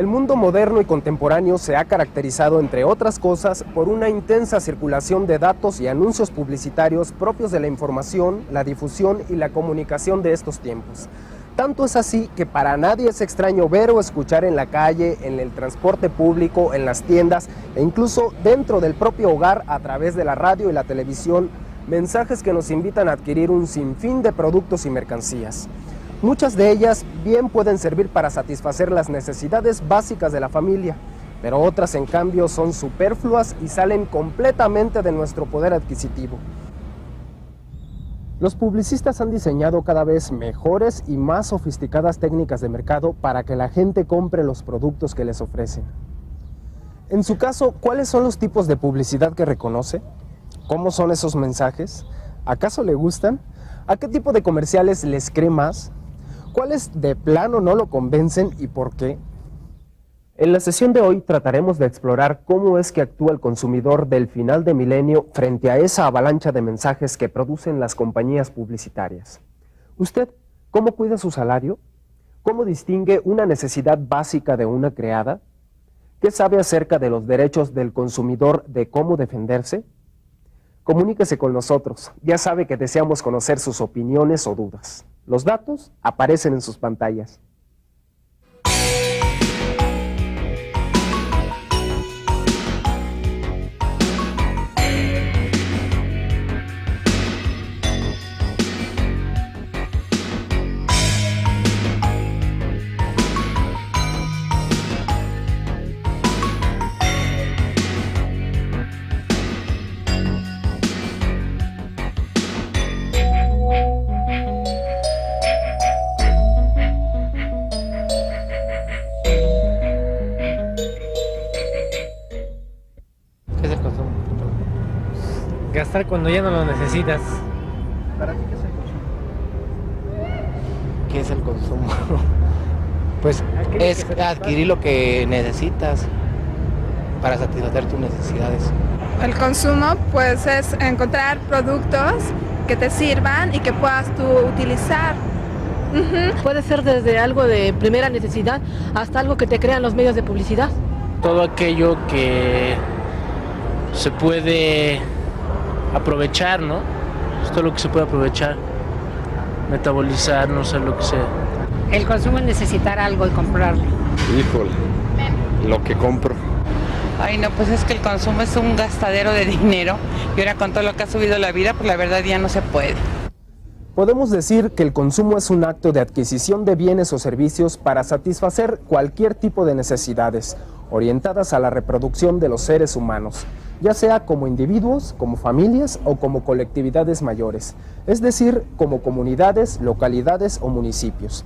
El mundo moderno y contemporáneo se ha caracterizado, entre otras cosas, por una intensa circulación de datos y anuncios publicitarios propios de la información, la difusión y la comunicación de estos tiempos. Tanto es así que para nadie es extraño ver o escuchar en la calle, en el transporte público, en las tiendas e incluso dentro del propio hogar a través de la radio y la televisión, mensajes que nos invitan a adquirir un sinfín de productos y mercancías. Muchas de ellas bien pueden servir para satisfacer las necesidades básicas de la familia, pero otras en cambio son superfluas y salen completamente de nuestro poder adquisitivo. Los publicistas han diseñado cada vez mejores y más sofisticadas técnicas de mercado para que la gente compre los productos que les ofrecen. En su caso, ¿cuáles son los tipos de publicidad que reconoce? ¿Cómo son esos mensajes? ¿Acaso le gustan? ¿A qué tipo de comerciales les cree más? ¿Cuáles de plano no lo convencen y por qué? En la sesión de hoy trataremos de explorar cómo es que actúa el consumidor del final de milenio frente a esa avalancha de mensajes que producen las compañías publicitarias. ¿Usted cómo cuida su salario? ¿Cómo distingue una necesidad básica de una creada? ¿Qué sabe acerca de los derechos del consumidor de cómo defenderse? Comuníquese con nosotros, ya sabe que deseamos conocer sus opiniones o dudas. Los datos aparecen en sus pantallas. Gastar cuando ya no lo necesitas. ¿Para ti qué es el consumo? ¿Qué es el consumo? Pues es adquirir lo que necesitas para satisfacer tus necesidades. El consumo pues es encontrar productos que te sirvan y que puedas tú utilizar. Puede ser desde algo de primera necesidad hasta algo que te crean los medios de publicidad. Todo aquello que se puede aprovechar, ¿no? Es todo lo que se puede aprovechar, metabolizar, no sé lo que sea. El consumo es necesitar algo y comprarlo. Híjole, lo que compro. Ay, no, pues es que el consumo es un gastadero de dinero y ahora con todo lo que ha subido la vida, pues la verdad ya no se puede. Podemos decir que el consumo es un acto de adquisición de bienes o servicios para satisfacer cualquier tipo de necesidades, orientadas a la reproducción de los seres humanos, ya sea como individuos, como familias o como colectividades mayores, es decir, como comunidades, localidades o municipios.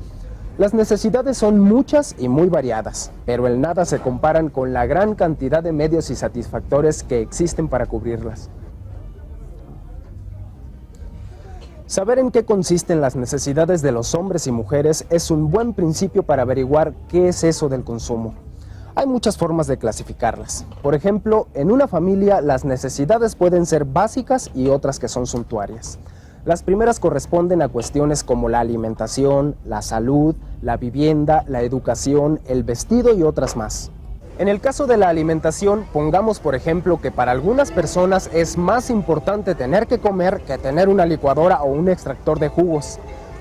Las necesidades son muchas y muy variadas, pero en nada se comparan con la gran cantidad de medios y satisfactores que existen para cubrirlas. Saber en qué consisten las necesidades de los hombres y mujeres es un buen principio para averiguar qué es eso del consumo. Hay muchas formas de clasificarlas. Por ejemplo, en una familia las necesidades pueden ser básicas y otras que son suntuarias. Las primeras corresponden a cuestiones como la alimentación, la salud, la vivienda, la educación, el vestido y otras más. En el caso de la alimentación, pongamos por ejemplo que para algunas personas es más importante tener que comer que tener una licuadora o un extractor de jugos.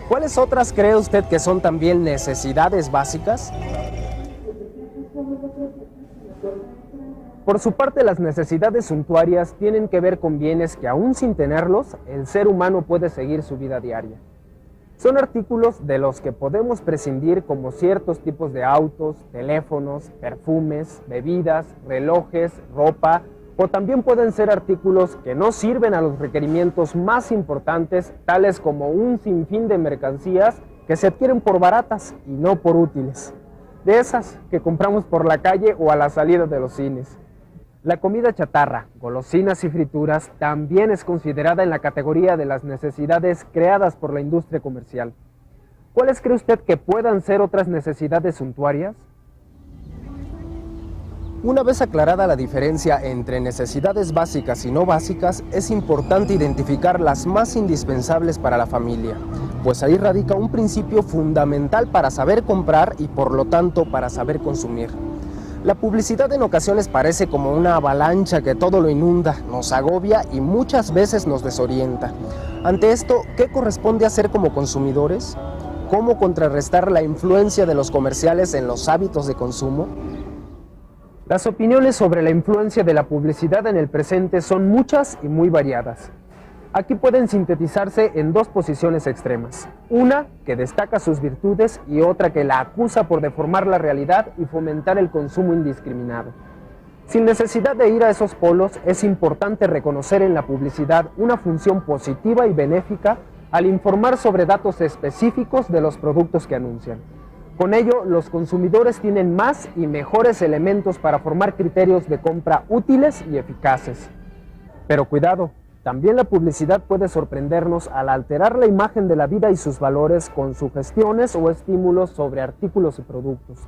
¿Cuáles otras cree usted que son también necesidades básicas? Por su parte, las necesidades suntuarias tienen que ver con bienes que aún sin tenerlos, el ser humano puede seguir su vida diaria. Son artículos de los que podemos prescindir como ciertos tipos de autos, teléfonos, perfumes, bebidas, relojes, ropa, o también pueden ser artículos que no sirven a los requerimientos más importantes, tales como un sinfín de mercancías que se adquieren por baratas y no por útiles. De esas que compramos por la calle o a la salida de los cines. La comida chatarra, golosinas y frituras también es considerada en la categoría de las necesidades creadas por la industria comercial. ¿Cuáles cree usted que puedan ser otras necesidades suntuarias? Una vez aclarada la diferencia entre necesidades básicas y no básicas, es importante identificar las más indispensables para la familia, pues ahí radica un principio fundamental para saber comprar y por lo tanto para saber consumir. La publicidad en ocasiones parece como una avalancha que todo lo inunda, nos agobia y muchas veces nos desorienta. Ante esto, ¿qué corresponde hacer como consumidores? ¿Cómo contrarrestar la influencia de los comerciales en los hábitos de consumo? Las opiniones sobre la influencia de la publicidad en el presente son muchas y muy variadas. Aquí pueden sintetizarse en dos posiciones extremas. Una que destaca sus virtudes y otra que la acusa por deformar la realidad y fomentar el consumo indiscriminado. Sin necesidad de ir a esos polos, es importante reconocer en la publicidad una función positiva y benéfica al informar sobre datos específicos de los productos que anuncian. Con ello, los consumidores tienen más y mejores elementos para formar criterios de compra útiles y eficaces. Pero cuidado, también la publicidad puede sorprendernos al alterar la imagen de la vida y sus valores con sugestiones o estímulos sobre artículos y productos.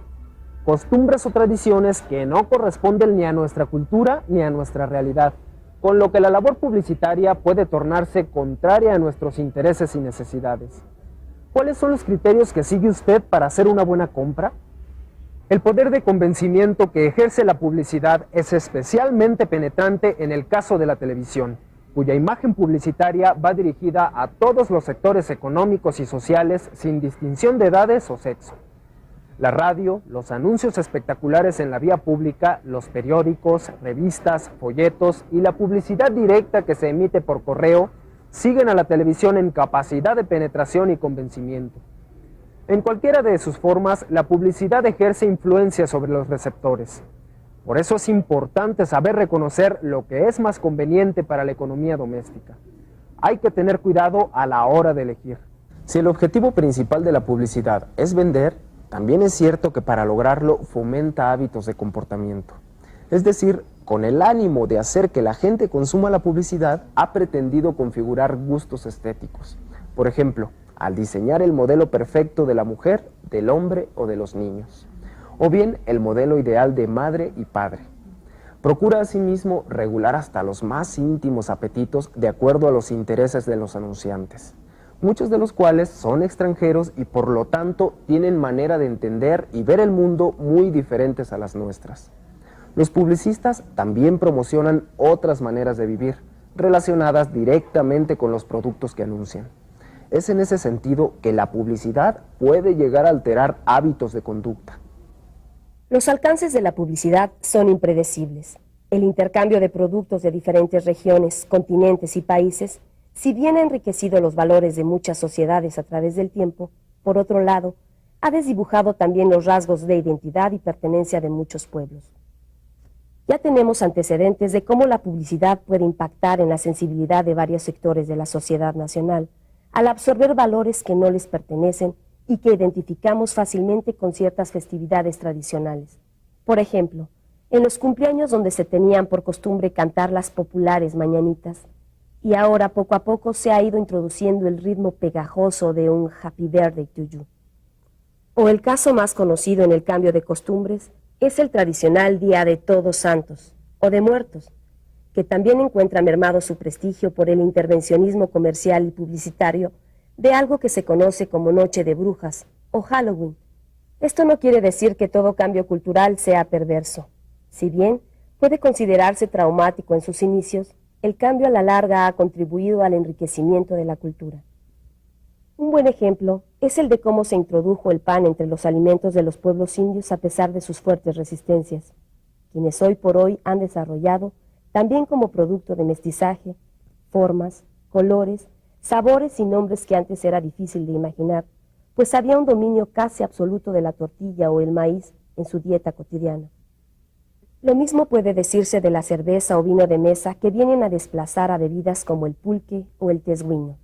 Costumbres o tradiciones que no corresponden ni a nuestra cultura ni a nuestra realidad, con lo que la labor publicitaria puede tornarse contraria a nuestros intereses y necesidades. ¿Cuáles son los criterios que sigue usted para hacer una buena compra? El poder de convencimiento que ejerce la publicidad es especialmente penetrante en el caso de la televisión, cuya imagen publicitaria va dirigida a todos los sectores económicos y sociales sin distinción de edades o sexo. La radio, los anuncios espectaculares en la vía pública, los periódicos, revistas, folletos y la publicidad directa que se emite por correo siguen a la televisión en capacidad de penetración y convencimiento. En cualquiera de sus formas, la publicidad ejerce influencia sobre los receptores. Por eso es importante saber reconocer lo que es más conveniente para la economía doméstica. Hay que tener cuidado a la hora de elegir. Si el objetivo principal de la publicidad es vender, también es cierto que para lograrlo fomenta hábitos de comportamiento. Es decir, con el ánimo de hacer que la gente consuma la publicidad, ha pretendido configurar gustos estéticos. Por ejemplo, al diseñar el modelo perfecto de la mujer, del hombre o de los niños. O bien el modelo ideal de madre y padre. Procura asimismo regular hasta los más íntimos apetitos de acuerdo a los intereses de los anunciantes, muchos de los cuales son extranjeros y por lo tanto tienen manera de entender y ver el mundo muy diferentes a las nuestras. Los publicistas también promocionan otras maneras de vivir, relacionadas directamente con los productos que anuncian. Es en ese sentido que la publicidad puede llegar a alterar hábitos de conducta. Los alcances de la publicidad son impredecibles. El intercambio de productos de diferentes regiones, continentes y países, si bien ha enriquecido los valores de muchas sociedades a través del tiempo, por otro lado, ha desdibujado también los rasgos de identidad y pertenencia de muchos pueblos. Ya tenemos antecedentes de cómo la publicidad puede impactar en la sensibilidad de varios sectores de la sociedad nacional, al absorber valores que no les pertenecen y que identificamos fácilmente con ciertas festividades tradicionales. Por ejemplo, en los cumpleaños donde se tenían por costumbre cantar las populares mañanitas, y ahora poco a poco se ha ido introduciendo el ritmo pegajoso de un Happy Birthday to You. O el caso más conocido en el cambio de costumbres es el tradicional Día de Todos Santos, o de Muertos, que también encuentra mermado su prestigio por el intervencionismo comercial y publicitario de algo que se conoce como Noche de Brujas o Halloween. Esto no quiere decir que todo cambio cultural sea perverso. Si bien puede considerarse traumático en sus inicios, el cambio a la larga ha contribuido al enriquecimiento de la cultura. Un buen ejemplo es el de cómo se introdujo el pan entre los alimentos de los pueblos indios a pesar de sus fuertes resistencias, quienes hoy por hoy han desarrollado, también como producto de mestizaje, formas, colores, sabores y nombres que antes era difícil de imaginar, pues había un dominio casi absoluto de la tortilla o el maíz en su dieta cotidiana. Lo mismo puede decirse de la cerveza o vino de mesa que vienen a desplazar a bebidas como el pulque o el tesguino.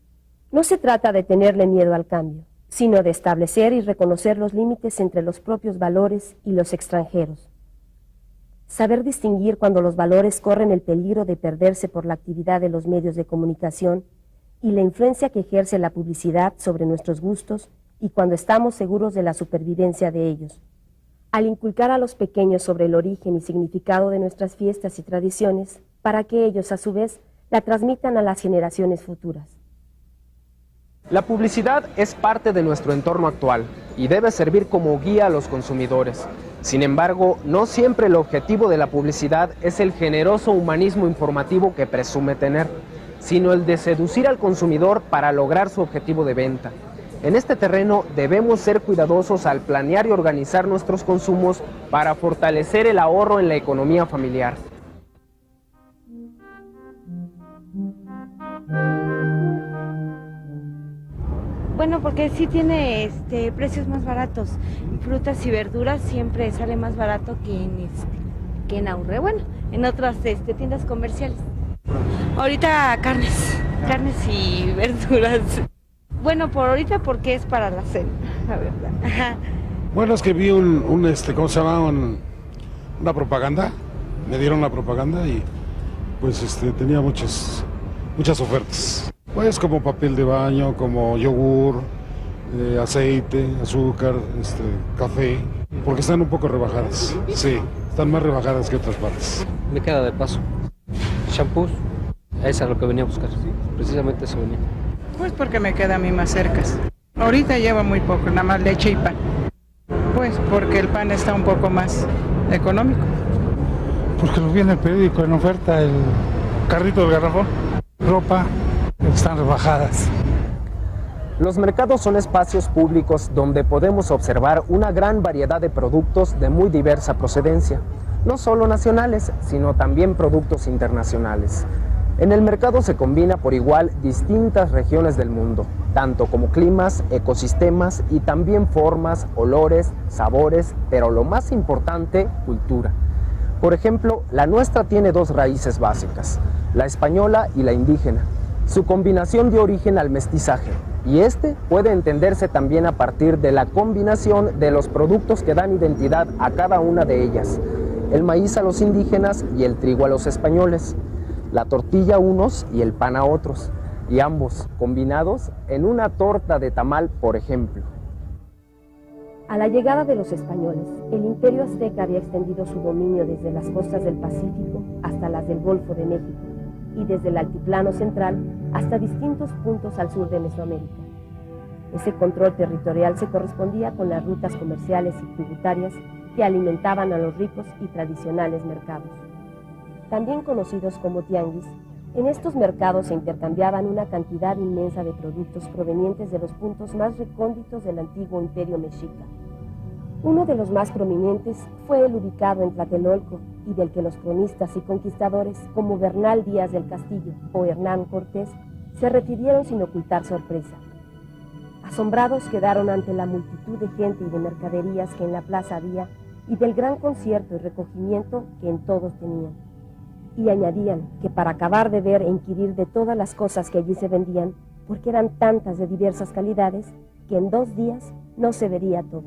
No se trata de tenerle miedo al cambio, sino de establecer y reconocer los límites entre los propios valores y los extranjeros. Saber distinguir cuando los valores corren el peligro de perderse por la actividad de los medios de comunicación y la influencia que ejerce la publicidad sobre nuestros gustos y cuando estamos seguros de la supervivencia de ellos. Al inculcar a los pequeños sobre el origen y significado de nuestras fiestas y tradiciones, para que ellos, a su vez, la transmitan a las generaciones futuras. La publicidad es parte de nuestro entorno actual y debe servir como guía a los consumidores. Sin embargo, no siempre el objetivo de la publicidad es el generoso humanismo informativo que presume tener, sino el de seducir al consumidor para lograr su objetivo de venta. En este terreno debemos ser cuidadosos al planear y organizar nuestros consumos para fortalecer el ahorro en la economía familiar. Bueno, porque sí tiene precios más baratos. Frutas y verduras siempre sale más barato que en Aurre, bueno, en otras tiendas comerciales. Ahorita carnes y verduras. Bueno, por ahorita porque es para la cena, la verdad. Ajá. Bueno, es que vi ¿cómo se llama? Una propaganda. Me dieron la propaganda y pues tenía muchas ofertas. Pues como papel de baño, como yogur, aceite, azúcar, café, porque están un poco rebajadas. Sí, están más rebajadas que otras partes. Me queda de paso. Shampoos, es a lo que venía a buscar, sí, precisamente eso venía. Pues porque me queda a mí más cerca. Ahorita llevo muy poco, nada más leche y pan. Pues porque el pan está un poco más económico. Porque lo vi en el periódico en oferta, el carrito del garrafón, ropa, están rebajadas. Los mercados son espacios públicos donde podemos observar una gran variedad de productos de muy diversa procedencia, no solo nacionales, sino también productos internacionales. En el mercado se combina por igual distintas regiones del mundo, tanto como climas, ecosistemas y también formas, olores, sabores, pero lo más importante, cultura. Por ejemplo, la nuestra tiene dos raíces básicas, la española y la indígena. Su combinación dio origen al mestizaje, y puede entenderse también a partir de la combinación de los productos que dan identidad a cada una de ellas, el maíz a los indígenas y el trigo a los españoles, la tortilla a unos y el pan a otros, y ambos combinados en una torta de tamal, por ejemplo. A la llegada de los españoles, el imperio azteca había extendido su dominio desde las costas del Pacífico hasta las del Golfo de México, y desde el altiplano central hasta distintos puntos al sur de Mesoamérica. Ese control territorial se correspondía con las rutas comerciales y tributarias que alimentaban a los ricos y tradicionales mercados. También conocidos como tianguis, en estos mercados se intercambiaban una cantidad inmensa de productos provenientes de los puntos más recónditos del antiguo imperio mexica. Uno de los más prominentes fue el ubicado en Tlatelolco y del que los cronistas y conquistadores como Bernal Díaz del Castillo o Hernán Cortés se refirieron sin ocultar sorpresa. Asombrados quedaron ante la multitud de gente y de mercaderías que en la plaza había y del gran concierto y recogimiento que en todos tenían. Y añadían que para acabar de ver e inquirir de todas las cosas que allí se vendían, porque eran tantas de diversas calidades, que en 2 días no se vería todo.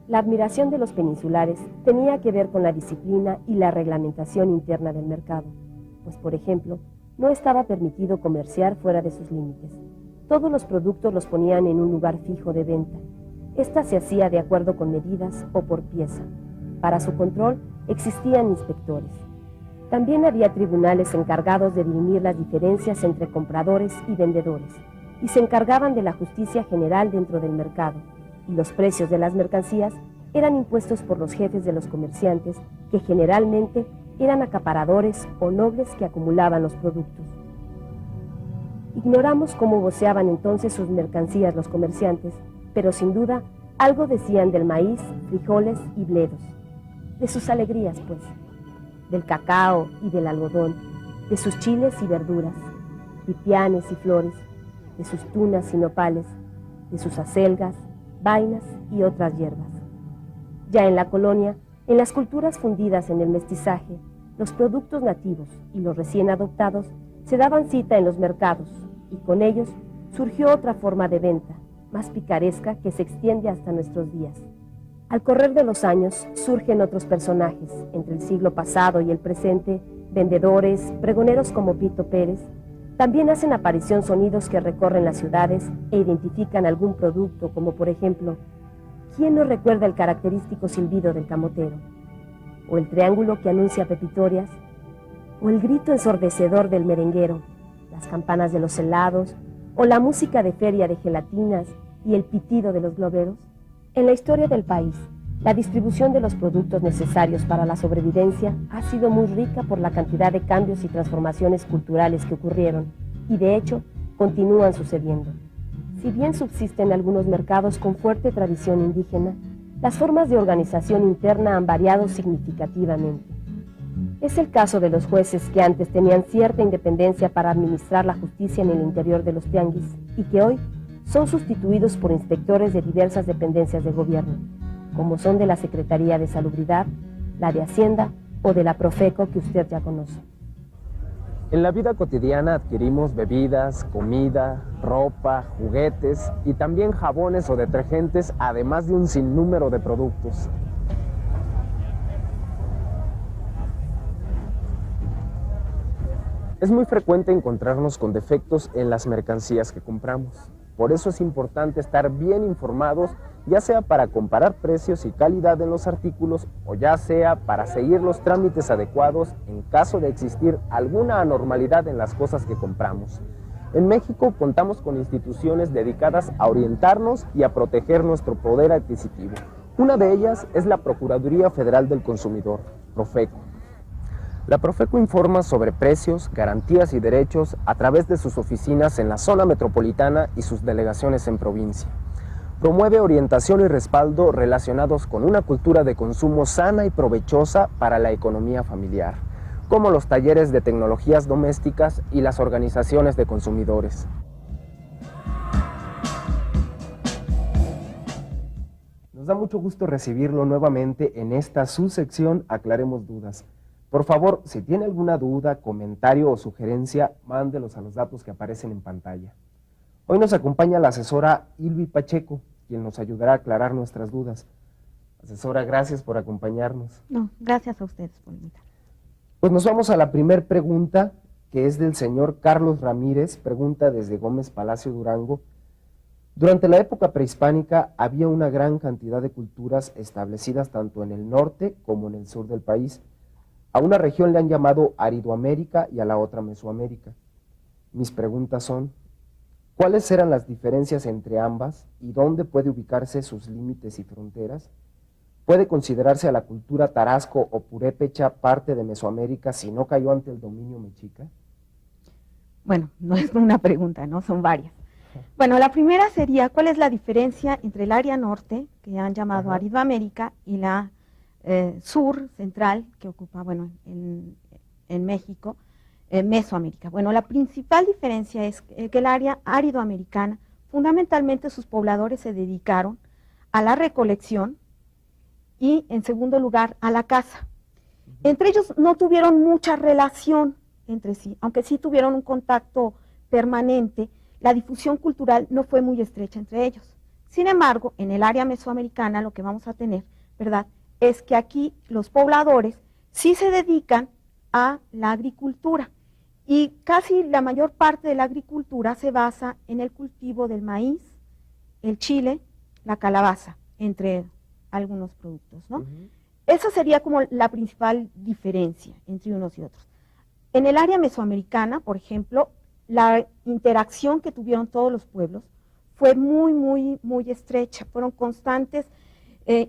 La admiración de los peninsulares tenía que ver con la disciplina y la reglamentación interna del mercado, pues por ejemplo, no estaba permitido comerciar fuera de sus límites. Todos los productos los ponían en un lugar fijo de venta. Esta se hacía de acuerdo con medidas o por pieza. Para su control existían inspectores. También había tribunales encargados de dirimir las diferencias entre compradores y vendedores, y se encargaban de la justicia general dentro del mercado, y los precios de las mercancías eran impuestos por los jefes de los comerciantes, que generalmente eran acaparadores o nobles que acumulaban los productos. Ignoramos cómo voceaban entonces sus mercancías los comerciantes, pero sin duda algo decían del maíz, frijoles y bledos, de sus alegrías pues, del cacao y del algodón, de sus chiles y verduras, pipianes y flores, de sus tunas y nopales, de sus acelgas, vainas y otras hierbas. Ya en la colonia, en las culturas fundidas en el mestizaje, los productos nativos y los recién adoptados se daban cita en los mercados y con ellos surgió otra forma de venta, más picaresca que se extiende hasta nuestros días. Al correr de los años surgen otros personajes, entre el siglo pasado y el presente, vendedores, pregoneros como Pito Pérez. También hacen aparición sonidos que recorren las ciudades e identifican algún producto, como por ejemplo, ¿quién no recuerda el característico silbido del camotero? O el triángulo que anuncia pepitorias, o el grito ensordecedor del merenguero, las campanas de los helados, o la música de feria de gelatinas y el pitido de los globeros. En la historia del país, La distribución de los productos necesarios para la sobrevivencia ha sido muy rica por la cantidad de cambios y transformaciones culturales que ocurrieron y de hecho continúan sucediendo. Si bien subsisten algunos mercados con fuerte tradición indígena, las formas de organización interna han variado significativamente. Es el caso de los jueces que antes tenían cierta independencia para administrar la justicia en el interior de los tianguis y que hoy son sustituidos por inspectores de diversas dependencias de gobierno, como son de la Secretaría de Salubridad, la de Hacienda o de la Profeco que usted ya conoce. En la vida cotidiana adquirimos bebidas, comida, ropa, juguetes y también jabones o detergentes, además de un sinnúmero de productos. Es muy frecuente encontrarnos con defectos en las mercancías que compramos. Por eso es importante estar bien informados, ya sea para comparar precios y calidad en los artículos o ya sea para seguir los trámites adecuados en caso de existir alguna anormalidad en las cosas que compramos. En México contamos con instituciones dedicadas a orientarnos y a proteger nuestro poder adquisitivo. Una de ellas es la Procuraduría Federal del Consumidor, Profeco. La Profeco informa sobre precios, garantías y derechos a través de sus oficinas en la zona metropolitana y sus delegaciones en provincia. Promueve orientación y respaldo relacionados con una cultura de consumo sana y provechosa para la economía familiar, como los talleres de tecnologías domésticas y las organizaciones de consumidores. Nos da mucho gusto recibirlo nuevamente en esta subsección Aclaremos Dudas. Por favor, si tiene alguna duda, comentario o sugerencia, mándelos a los datos que aparecen en pantalla. Hoy nos acompaña la asesora Ilvi Pacheco, quien nos ayudará a aclarar nuestras dudas. Asesora, gracias por acompañarnos. No, gracias a ustedes por invitar. Pues nos vamos a la primer pregunta, que es del señor Carlos Ramírez, pregunta desde Gómez Palacio, Durango. Durante la época prehispánica había una gran cantidad de culturas establecidas tanto en el norte como en el sur del país. A una región le han llamado Aridoamérica y a la otra Mesoamérica. Mis preguntas son, ¿cuáles eran las diferencias entre ambas y dónde puede ubicarse sus límites y fronteras? ¿Puede considerarse a la cultura tarasco o purépecha parte de Mesoamérica si no cayó ante el dominio mexica? Bueno, no es una pregunta, ¿no? Son varias. Bueno, la primera sería, ¿cuál es la diferencia entre el área norte, que han llamado Aridoamérica, y la sur, central, que ocupa, bueno, en México, Mesoamérica? Bueno, la principal diferencia es que el área aridoamericana, fundamentalmente sus pobladores se dedicaron a la recolección y, en segundo lugar, a la caza. Entre ellos no tuvieron mucha relación entre sí, aunque sí tuvieron un contacto permanente, la difusión cultural no fue muy estrecha entre ellos. Sin embargo, en el área mesoamericana lo que vamos a tener, ¿verdad?, es que aquí los pobladores sí se dedican a la agricultura y casi la mayor parte de la agricultura se basa en el cultivo del maíz, el chile, la calabaza, entre algunos productos, ¿no? Esa sería como la principal diferencia entre unos y otros. En el área mesoamericana, por ejemplo, la interacción que tuvieron todos los pueblos fue muy estrecha, fueron constantes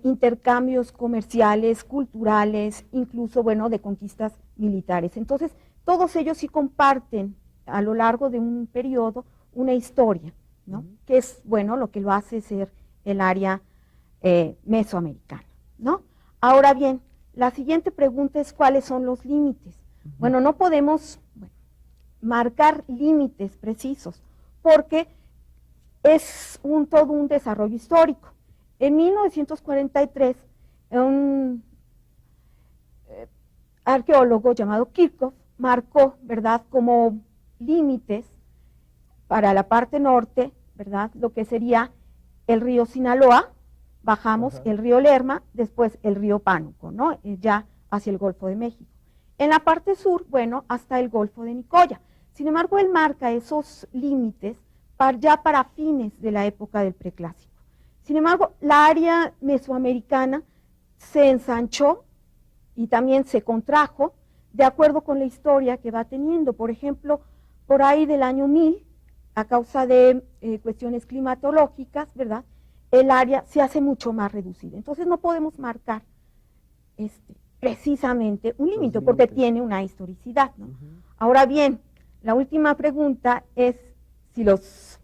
intercambios comerciales, culturales, incluso, bueno, de conquistas militares. Entonces, todos ellos sí comparten a lo largo de un periodo una historia, ¿no? Que es, bueno, lo que lo hace ser el área mesoamericana, ¿no? Ahora bien, la siguiente pregunta es ¿cuáles son los límites? Bueno, no podemos marcar límites precisos porque es todo un desarrollo histórico. En 1943, un arqueólogo llamado Kirchhoff marcó, ¿verdad?, como límites para la parte norte, ¿verdad?, lo que sería el río Sinaloa, bajamos el río Lerma, después el río Pánuco, ¿no?, ya hacia el Golfo de México. En la parte sur, bueno, hasta el Golfo de Nicoya. Sin embargo, él marca esos límites ya para fines de la época del Preclásico. Sin embargo, la área mesoamericana se ensanchó y también se contrajo de acuerdo con la historia que va teniendo. Por ejemplo, por ahí del año 1000, a causa de cuestiones climatológicas, ¿verdad?, el área se hace mucho más reducida. Entonces no podemos marcar precisamente un límite porque tiene una historicidad, ¿no? Ahora bien, la última pregunta es si los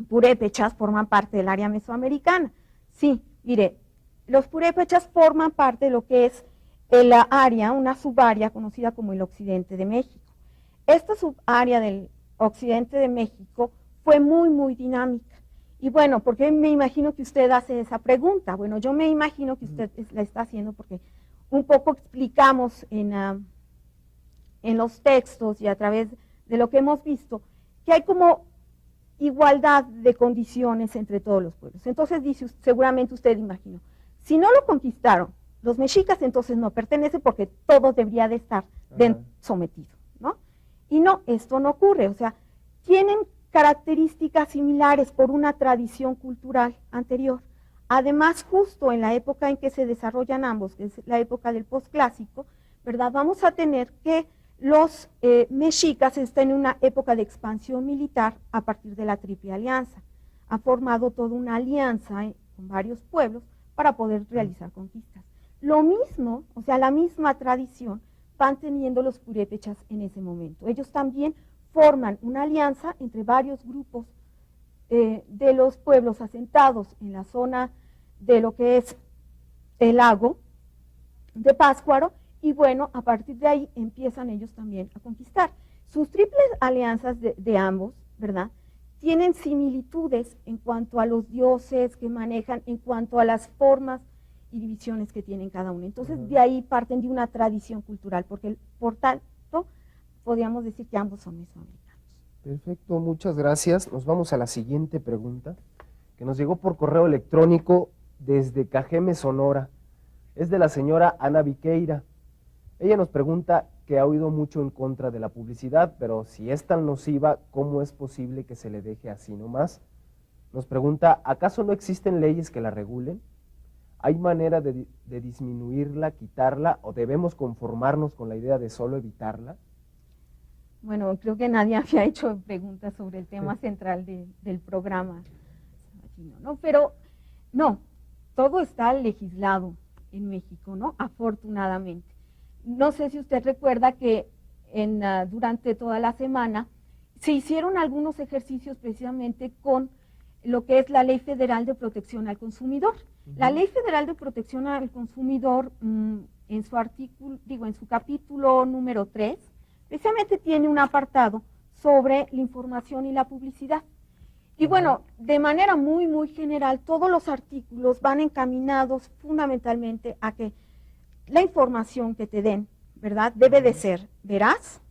purépechas forman parte del área mesoamericana. Sí, mire, los purépechas forman parte de lo que es el área, una subárea conocida como el occidente de México. Esta subárea del occidente de México fue muy, muy dinámica. Y bueno, porque me imagino que usted hace esa pregunta. Bueno, yo me imagino que usted la está haciendo porque un poco explicamos en los textos y a través de lo que hemos visto, que hay como igualdad de condiciones entre todos los pueblos. Entonces dice, seguramente usted imaginó, si no lo conquistaron los mexicas, entonces no pertenece porque todo debería de estar sometido, ¿no? Y no, esto no ocurre, o sea, tienen características similares por una tradición cultural anterior. Además, justo en la época en que se desarrollan ambos, que es la época del posclásico, ¿verdad? Vamos a tener que los mexicas están en una época de expansión militar a partir de la Triple Alianza. Ha formado toda una alianza con varios pueblos para poder realizar conquistas. Lo mismo, o sea, la misma tradición van teniendo los purépechas en ese momento. Ellos también forman una alianza entre varios grupos de los pueblos asentados en la zona de lo que es el lago de Pátzcuaro, y bueno, a partir de ahí empiezan ellos también a conquistar. Sus triples alianzas de ambos, ¿verdad?, tienen similitudes en cuanto a los dioses que manejan, en cuanto a las formas y divisiones que tienen cada uno. Entonces, de ahí parten de una tradición cultural, porque por tanto, podríamos decir que ambos son mesoamericanos. Perfecto, muchas gracias. Nos vamos a la siguiente pregunta, que nos llegó por correo electrónico desde Cajeme, Sonora. Es de la señora Ana Viqueira. Ella nos pregunta que ha oído mucho en contra de la publicidad, pero si es tan nociva, ¿cómo es posible que se le deje así nomás? Nos pregunta, ¿acaso no existen leyes que la regulen? ¿Hay manera de disminuirla, quitarla, o debemos conformarnos con la idea de solo evitarla? Bueno, creo que nadie había hecho preguntas sobre el tema central del programa, ¿no? Pero no, todo está legislado en México, ¿no? Afortunadamente. No sé si usted recuerda que durante toda la semana se hicieron algunos ejercicios precisamente con lo que es la Ley Federal de Protección al Consumidor. La Ley Federal de Protección al Consumidor, en su artículo, en su capítulo número 3, precisamente tiene un apartado sobre la información y la publicidad. Y bueno, de manera muy, muy general, todos los artículos van encaminados fundamentalmente a que la información que te den, ¿verdad?, debe de ser veraz,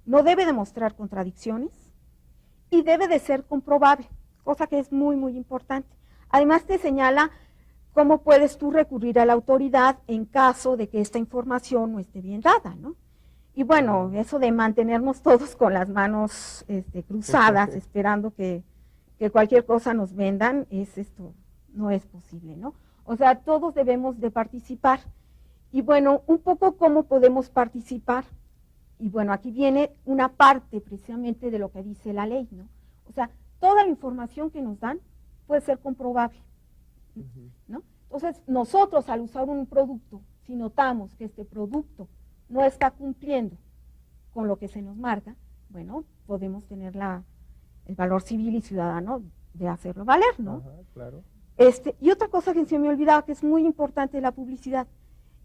no debe de mostrar contradicciones y debe de ser comprobable, cosa que es muy, muy importante. Además te señala cómo puedes tú recurrir a la autoridad en caso de que esta información no esté bien dada, ¿no? Y bueno, eso de mantenernos todos con las manos cruzadas, esperando que cualquier cosa nos vendan, no es posible, ¿no? O sea, todos debemos de participar. Y bueno, un poco cómo podemos participar. Y bueno, aquí viene una parte precisamente de lo que dice la ley, ¿no? O sea, toda la información que nos dan puede ser comprobable, ¿no? Entonces, nosotros al usar un producto, si notamos que este producto no está cumpliendo con lo que se nos marca, bueno, podemos tener el valor civil y ciudadano de hacerlo valer, ¿no? Ajá, claro. Y otra cosa que se me olvidaba, que es muy importante de la publicidad,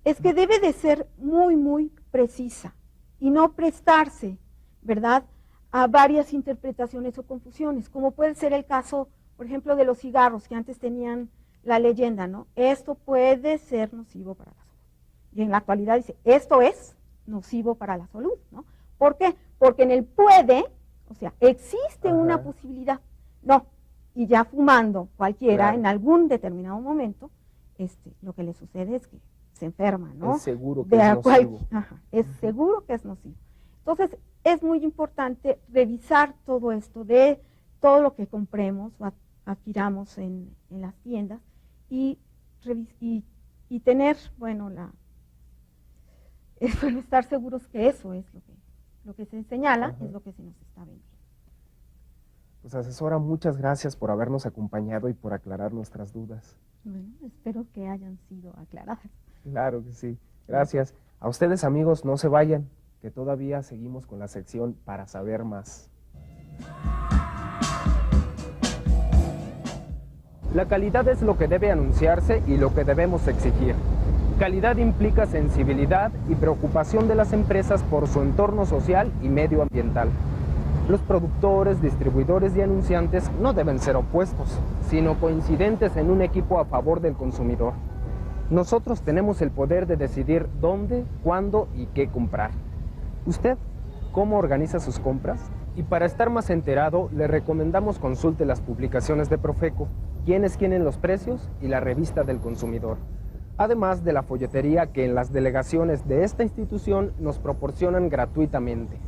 es que debe de ser muy, muy precisa y no prestarse, ¿verdad?, a varias interpretaciones o confusiones, como puede ser el caso, por ejemplo, de los cigarros, que antes tenían la leyenda, ¿no? Esto puede ser nocivo para la salud. Y en la actualidad dice, esto es nocivo para la salud, ¿no? ¿Por qué? Porque en el puede, o sea, existe una posibilidad. No, y ya fumando cualquiera en algún determinado momento, lo que le sucede es que se enferma, ¿no? Es seguro que es nocivo. Es seguro que es nocivo. Entonces, es muy importante revisar todo esto, de todo lo que compremos o adquiramos en las tiendas y tener, bueno, estar seguros que eso es lo que se señala, es lo que se nos está vendiendo. Pues asesora, muchas gracias por habernos acompañado y por aclarar nuestras dudas. Bueno, espero que hayan sido aclaradas. Claro que sí. Gracias. A ustedes, amigos, no se vayan, que todavía seguimos con la sección para saber más. La calidad es lo que debe anunciarse y lo que debemos exigir. Calidad implica sensibilidad y preocupación de las empresas por su entorno social y medioambiental. Los productores, distribuidores y anunciantes no deben ser opuestos, sino coincidentes en un equipo a favor del consumidor. Nosotros tenemos el poder de decidir dónde, cuándo y qué comprar. ¿Usted cómo organiza sus compras? Y para estar más enterado, le recomendamos consulte las publicaciones de Profeco, Quiénes quieren los precios y la revista del consumidor. Además de la folletería que en las delegaciones de esta institución nos proporcionan gratuitamente.